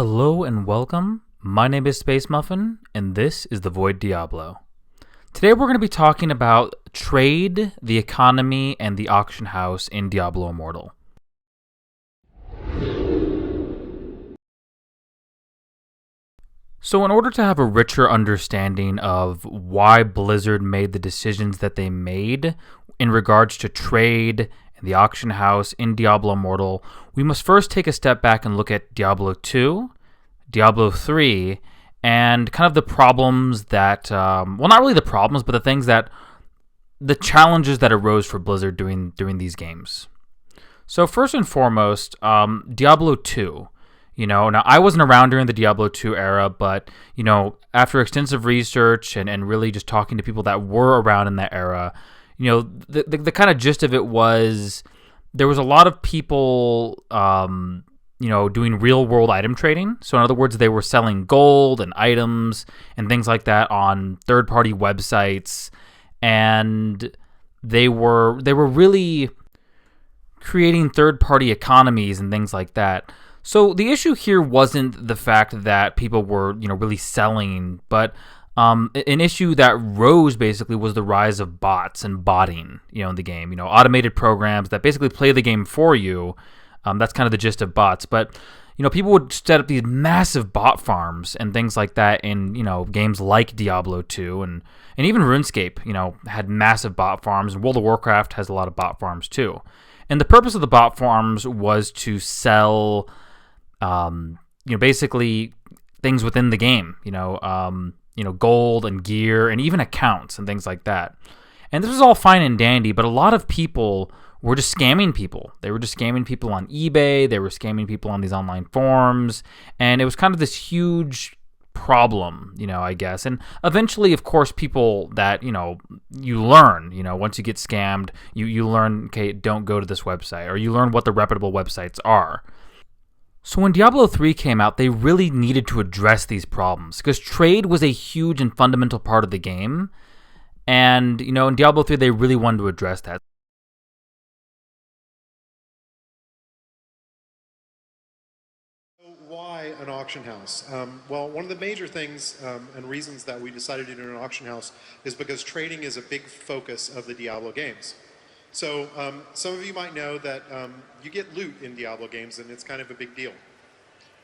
Hello and welcome. My name is Space Muffin, and this is The Void Diablo. Today we're going to be talking about trade, the economy, and the auction house in Diablo Immortal. So in order to have a richer understanding of why Blizzard made the decisions that they made in regards to trade and the auction house in Diablo Immortal, we must first take a step back and look at Diablo 2, Diablo 3, and kind of the problems that, not really the problems, but the challenges that arose for Blizzard doing these games. So first and foremost, Diablo 2. Now I wasn't around during the Diablo 2 era, but, after extensive research and really just talking to people that were around in that era, the kind of gist of it was there was a lot of people, doing real world item trading. So in other words, they were selling gold and items and things like that on third-party websites, and they were really creating third-party economies and things like that. So the issue here wasn't the fact that people were, really selling, but an issue that rose basically was the rise of bots and botting, in the game. Automated programs that basically play the game for you. That's kind of the gist of bots. But, people would set up these massive bot farms and things like that in, games like Diablo 2 and even RuneScape, had massive bot farms, and World of Warcraft has a lot of bot farms too. And the purpose of the bot farms was to sell, basically things within the game, gold and gear and even accounts and things like that. And this was all fine and dandy, but a lot of people were just scamming people. They were just scamming people on eBay. They were scamming people on these online forums. And it was kind of this huge problem, I guess. And eventually, of course, people that, you learn, once you get scammed, you learn, okay, don't go to this website, or you learn what the reputable websites are. So when Diablo 3 came out, they really needed to address these problems because trade was a huge and fundamental part of the game. And, in Diablo 3, they really wanted to address that. Why an auction house? Well, one of the major things and reasons that we decided to do an auction house is because trading is a big focus of the Diablo games. So some of you might know that you get loot in Diablo games, and it's kind of a big deal.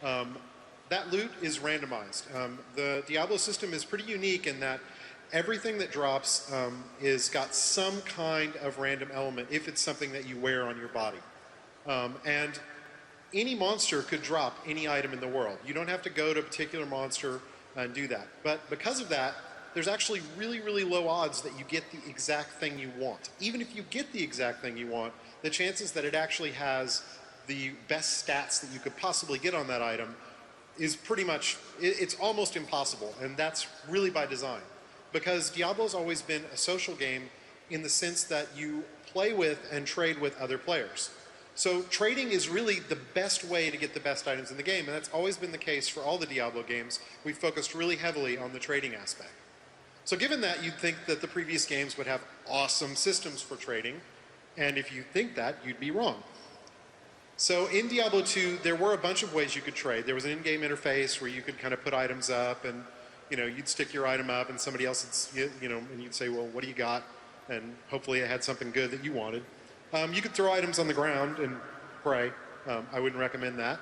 That loot is randomized. The Diablo system is pretty unique in that everything that drops is got some kind of random element if it's something that you wear on your body. And any monster could drop any item in the world. You don't have to go to a particular monster and do that. But because of that, there's actually really, really low odds that you get the exact thing you want. Even if you get the exact thing you want, the chances that it actually has the best stats that you could possibly get on that item is pretty much, it's almost impossible. And that's really by design. Because Diablo's always been a social game in the sense that you play with and trade with other players. So trading is really the best way to get the best items in the game, and that's always been the case for all the Diablo games. We've focused really heavily on the trading aspect. So given that, you'd think that the previous games would have awesome systems for trading, and if you think that, you'd be wrong. So in Diablo 2, there were a bunch of ways you could trade. There was an in-game interface where you could kind of put items up, and you'd stick your item up, and somebody else would, and you'd say, well, what do you got? And hopefully it had something good that you wanted. You could throw items on the ground and pray. I wouldn't recommend that.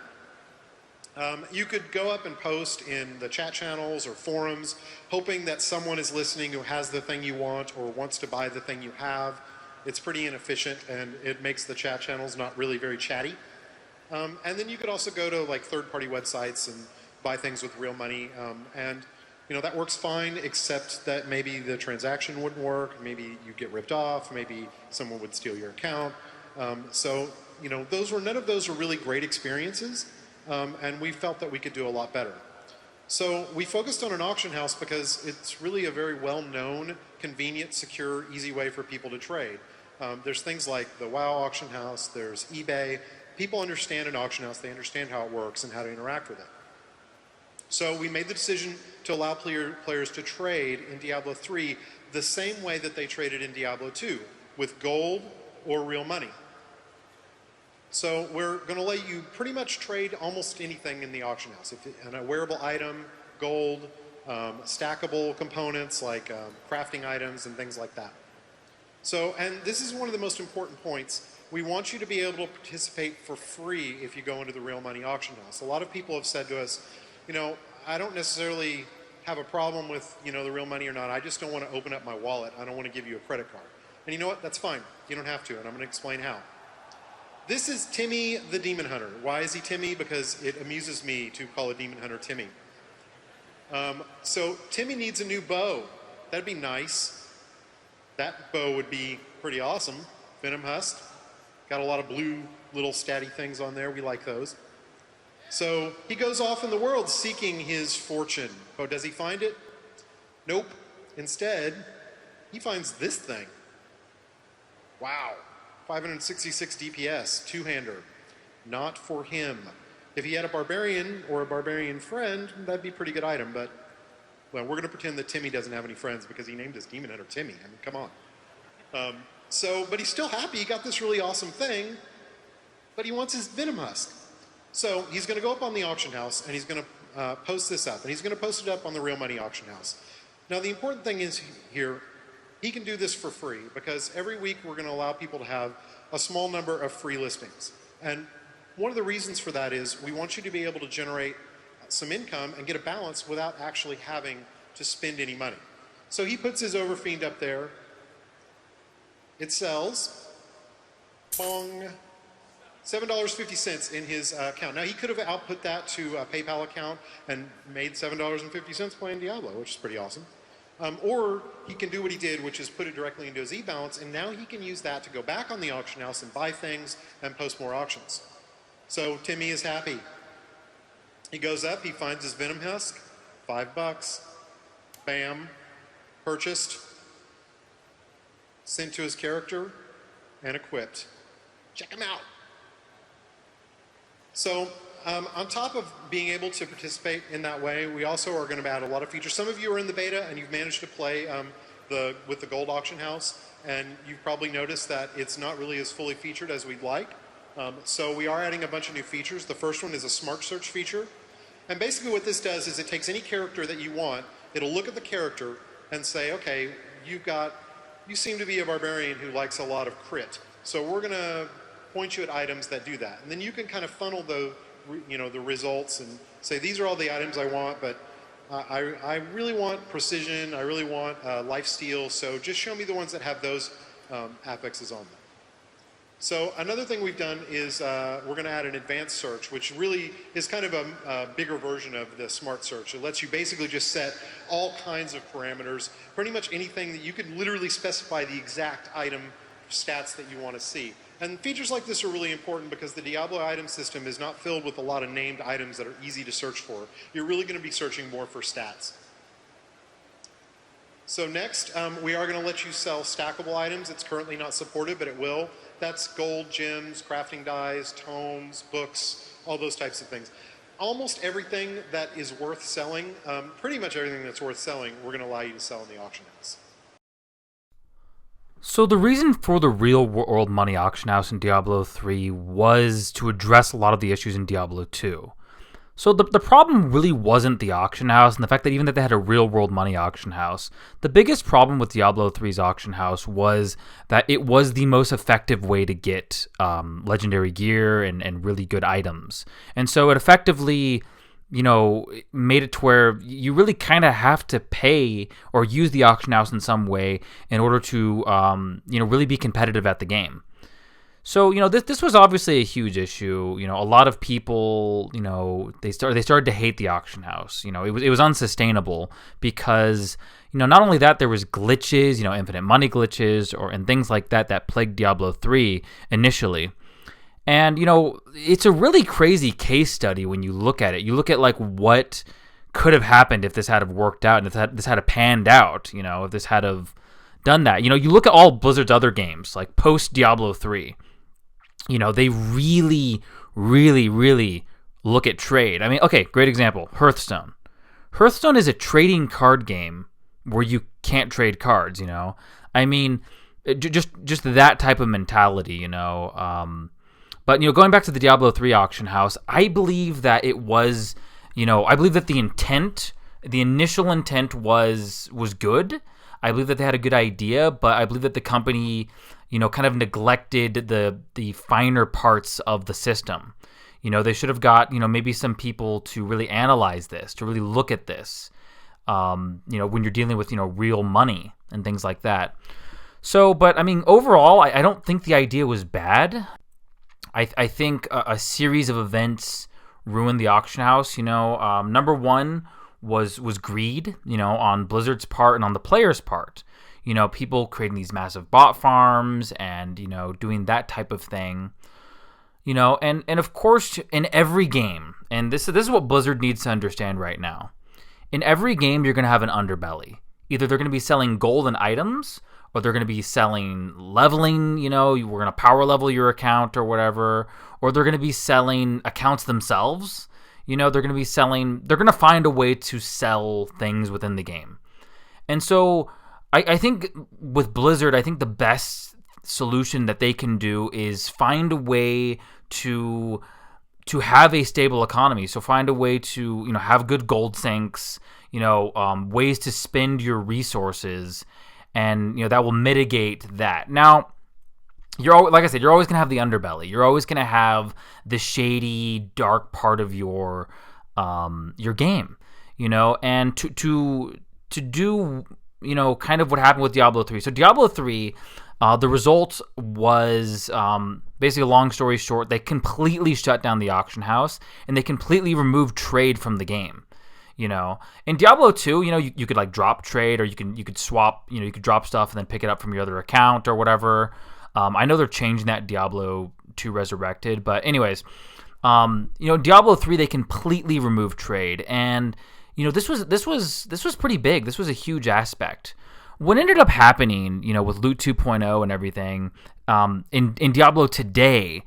You could go up and post in the chat channels or forums, hoping that someone is listening who has the thing you want or wants to buy the thing you have. It's pretty inefficient, and it makes the chat channels not really very chatty. And then you could also go to like third-party websites and buy things with real money. And that works fine, except that maybe the transaction wouldn't work, maybe you get ripped off, maybe someone would steal your account. So, none of those were really great experiences, and we felt that we could do a lot better. So we focused on an auction house because it's really a very well-known, convenient, secure, easy way for people to trade. There's things like the WoW auction house, there's eBay. People understand an auction house, they understand how it works and how to interact with it. So we made the decision to allow players to trade in Diablo 3 the same way that they traded in Diablo 2, with gold or real money. So we're going to let you pretty much trade almost anything in the auction house. A wearable item, gold, stackable components like crafting items and things like that. So, and this is one of the most important points. We want you to be able to participate for free if you go into the real money auction house. A lot of people have said to us, I don't necessarily have a problem with, the real money or not. I just don't want to open up my wallet. I don't want to give you a credit card. And you know what? That's fine. You don't have to, and I'm going to explain how. This is Timmy the Demon Hunter. Why is he Timmy? Because it amuses me to call a demon hunter Timmy. So Timmy needs a new bow. That'd be nice. That bow would be pretty awesome. Venom Husk. Got a lot of blue little statty things on there. We like those. So he goes off in the world seeking his fortune. Oh, does he find it? Nope. Instead, he finds this thing. Wow. 566 DPS, two-hander. Not for him. If he had a barbarian or a barbarian friend, that'd be a pretty good item, but, well, we're going to pretend that Timmy doesn't have any friends because he named his demon hunter Timmy. I mean, come on. But he's still happy. He got this really awesome thing, but he wants his Venom Husk. So he's going to go up on the auction house, and he's going to post this up, and he's going to post it up on the Real Money Auction House. Now, the important thing is here, he can do this for free because every week we're going to allow people to have a small number of free listings. And one of the reasons for that is we want you to be able to generate some income and get a balance without actually having to spend any money. So he puts his Overfiend up there. It sells. Bong. $7.50 in his account. Now, he could have output that to a PayPal account and made $7.50 playing Diablo, which is pretty awesome. Or he can do what he did, which is put it directly into his e-balance, and now he can use that to go back on the auction house and buy things and post more auctions. So Timmy is happy. He goes up, he finds his Venom Husk, $5. Bam. Purchased. Sent to his character, and equipped. Check him out. So on top of being able to participate in that way, we also are going to add a lot of features. Some of you are in the beta and you've managed to play with the gold auction house, and you've probably noticed that it's not really as fully featured as we'd like. So we are adding a bunch of new features. The first one is a smart search feature. And basically what this does is it takes any character that you want, it'll look at the character and say, okay, you seem to be a barbarian who likes a lot of crit. So we're going to point you at items that do that. And then you can kind of funnel the results and say, these are all the items I want, but I really want precision, I really want lifesteal, so just show me the ones that have those affixes on them. So another thing we've done is we're going to add an advanced search, which really is kind of a bigger version of the smart search. It lets you basically just set all kinds of parameters, pretty much anything that you could literally specify the exact item stats that you want to see. And features like this are really important because the Diablo item system is not filled with a lot of named items that are easy to search for. You're really going to be searching more for stats. So next, we are going to let you sell stackable items. It's currently not supported, but it will. That's gold, gems, crafting dyes, tomes, books, all those types of things. Almost everything that is worth selling, pretty much everything that's worth selling, we're going to allow you to sell in the auction house. So the reason for the real world money auction house in Diablo 3 was to address a lot of the issues in Diablo 2. So the problem really wasn't the auction house and the fact that even that they had a real world money auction house. The biggest problem with Diablo 3's auction house was that it was the most effective way to get legendary gear and really good items. And so it effectively made it to where you really kind of have to pay or use the auction house in some way in order to, really be competitive at the game. So, this was obviously a huge issue. A lot of people, they started to hate the auction house. It was unsustainable because, not only that, there was glitches, infinite money glitches and things like that plagued Diablo 3 initially. And, it's a really crazy case study when you look at it. You look at, what could have happened if this had have worked out and if this had have panned out, if this had have done that. You look at all Blizzard's other games, like post-Diablo 3. They really, really, really look at trade. I mean, okay, great example, Hearthstone. Hearthstone is a trading card game where you can't trade cards, I mean, just that type of mentality, But, going back to the Diablo 3 auction house, I believe that it was, I believe that the initial intent was good. I believe that they had a good idea, but I believe that the company, kind of neglected the finer parts of the system. They should have got, maybe some people to really analyze this, to really look at this, when you're dealing with, real money and things like that. So, but I mean, overall, I don't think the idea was bad. I think a series of events ruined the auction house. Number one was greed, on Blizzard's part and on the players' part. People creating these massive bot farms and, doing that type of thing. And of course, in every game, and this is what Blizzard needs to understand right now. In every game, you're going to have an underbelly. Either they're going to be selling golden items, or they're going to be selling leveling, we're going to power level your account or whatever, or they're going to be selling accounts themselves. They're going to find a way to sell things within the game. And so I think with Blizzard, I think the best solution that they can do is find a way to have a stable economy. So find a way to, have good gold sinks, ways to spend your resources, and, that will mitigate that. Now, like I said, you're always going to have the underbelly. You're always going to have the shady, dark part of your game, and to do, kind of what happened with Diablo 3. So Diablo 3, the result was, basically, long story short, they completely shut down the auction house, and they completely removed trade from the game. In Diablo 2, you could like drop trade, or you could swap, you could drop stuff and then pick it up from your other account or whatever. I know they're changing that in Diablo 2 Resurrected, but anyways, Diablo 3, they completely removed trade, and this was pretty big. This was a huge aspect. What ended up happening, with Loot 2.0 and everything, in Diablo today,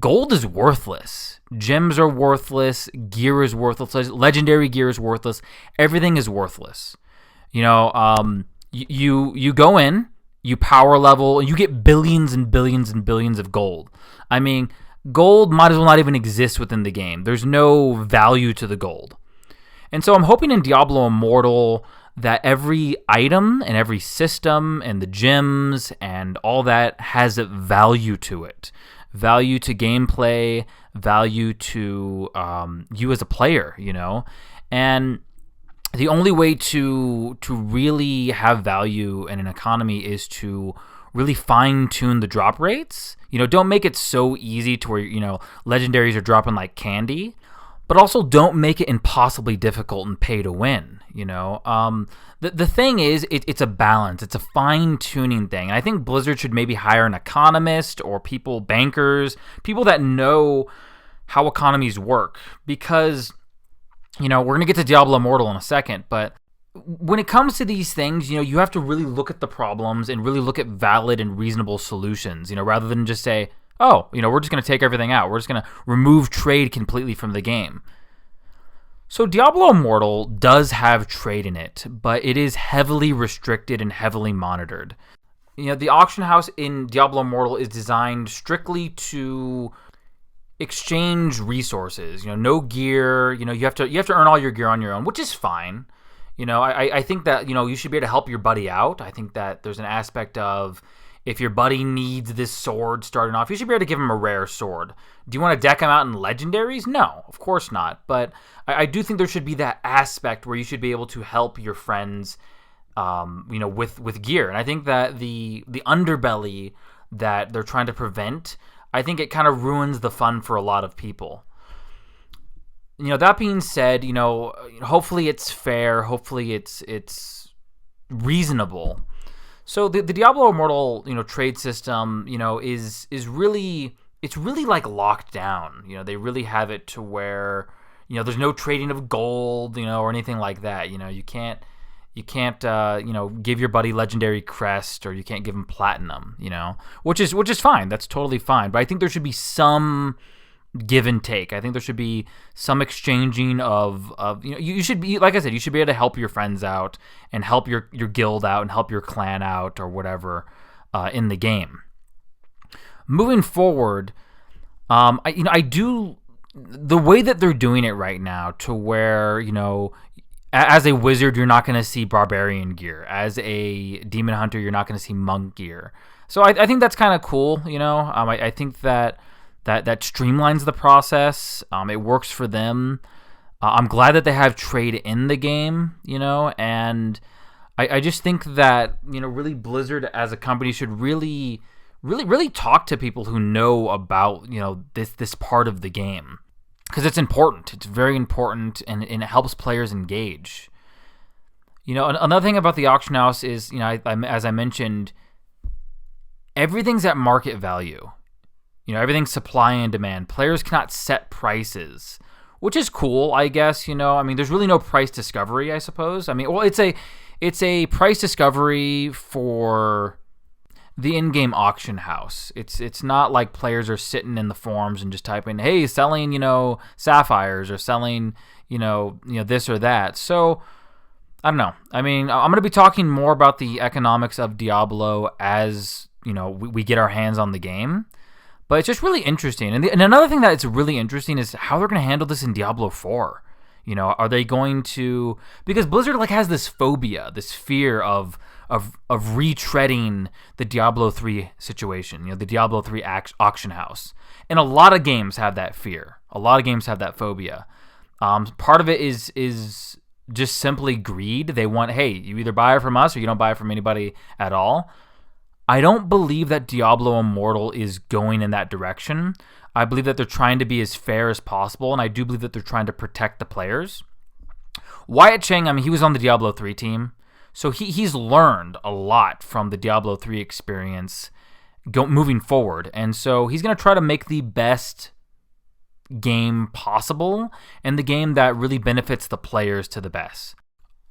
gold is worthless. Gems are worthless. Gear is worthless. Legendary gear is worthless. Everything is worthless. You go in, you power level, and you get billions and billions and billions of gold. I mean, gold might as well not even exist within the game. There's no value to the gold. And so I'm hoping in Diablo Immortal that every item and every system and the gems and all that has a value to it. Value to gameplay, value to you as a player, And the only way to really have value in an economy is to really fine-tune the drop rates. Don't make it so easy to where, legendaries are dropping like candy, but also don't make it impossibly difficult and pay to win. The thing is, it's a balance. It's a fine-tuning thing. And I think Blizzard should maybe hire an economist or bankers, people that know how economies work. Because, we're going to get to Diablo Immortal in a second, but when it comes to these things, you have to really look at the problems and really look at valid and reasonable solutions, rather than just say, oh, we're just going to take everything out. We're just going to remove trade completely from the game. So Diablo Immortal does have trade in it, but it is heavily restricted and heavily monitored. The auction house in Diablo Immortal is designed strictly to exchange resources. No gear. You have to earn all your gear on your own, which is fine. I think that you should be able to help your buddy out. I think that there's an aspect of, if your buddy needs this sword starting off, you should be able to give him a rare sword. Do you want to deck him out in legendaries? No, of course not. But I do think there should be that aspect where you should be able to help your friends, with gear. And I think that the underbelly that they're trying to prevent, I think it kind of ruins the fun for a lot of people. That being said, hopefully it's fair. Hopefully it's reasonable. So the Diablo Immortal, trade system, is really, it's really like locked down. They really have it to where, there's no trading of gold, or anything like that. You can't, give your buddy legendary crest, or you can't give him platinum, which is fine. That's totally fine. But I think there should be some give and take. I think there should be some exchanging of you should be, like I said, you should be able to help your friends out and help your guild out and help your clan out or whatever in the game. Moving forward, I do the way that they're doing it right now, to where, as a wizard, you're not going to see barbarian gear. As a demon hunter, you're not going to see monk gear. So I think that's kind of cool. I think that streamlines the process. It works for them. I'm glad that they have trade in the game. And I just think that really Blizzard as a company should really talk to people who know about this part of the game, because it's important. It's very important, and it helps players engage. Another thing about the auction house is, as I mentioned, everything's at market value. Everything's supply and demand. Players cannot set prices, which is cool, I guess. There's really no price discovery, I suppose. It's a price discovery for the in-game auction house. It's not like players are sitting in the forums and just typing, "Hey, selling, sapphires," or selling, this or that. So I don't know. I'm going to be talking more about the economics of Diablo as we get our hands on the game. But it's just really interesting. And another thing that's really interesting is how they're going to handle this in Diablo 4. Are they going to... Because Blizzard has this phobia, this fear of retreading the Diablo 3 situation, the Diablo 3 auction house. And a lot of games have that fear. A lot of games have that phobia. Part of it is just simply greed. They want, hey, you either buy it from us or you don't buy it from anybody at all. I don't believe that Diablo Immortal is going in that direction. I believe that they're trying to be as fair as possible, and I do believe that they're trying to protect the players. Wyatt Cheng, he was on the Diablo 3 team, so he's learned a lot from the Diablo 3 experience moving forward, and so he's going to try to make the best game possible, and the game that really benefits the players to the best.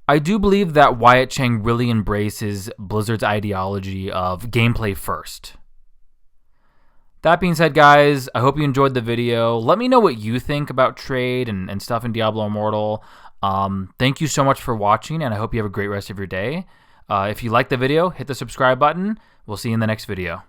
I do believe that Wyatt Cheng really embraces Blizzard's ideology of gameplay first. That being said, guys, I hope you enjoyed the video. Let me know what you think about trade and stuff in Diablo Immortal. Thank you so much for watching, and I hope you have a great rest of your day. If you liked the video, hit the subscribe button. We'll see you in the next video.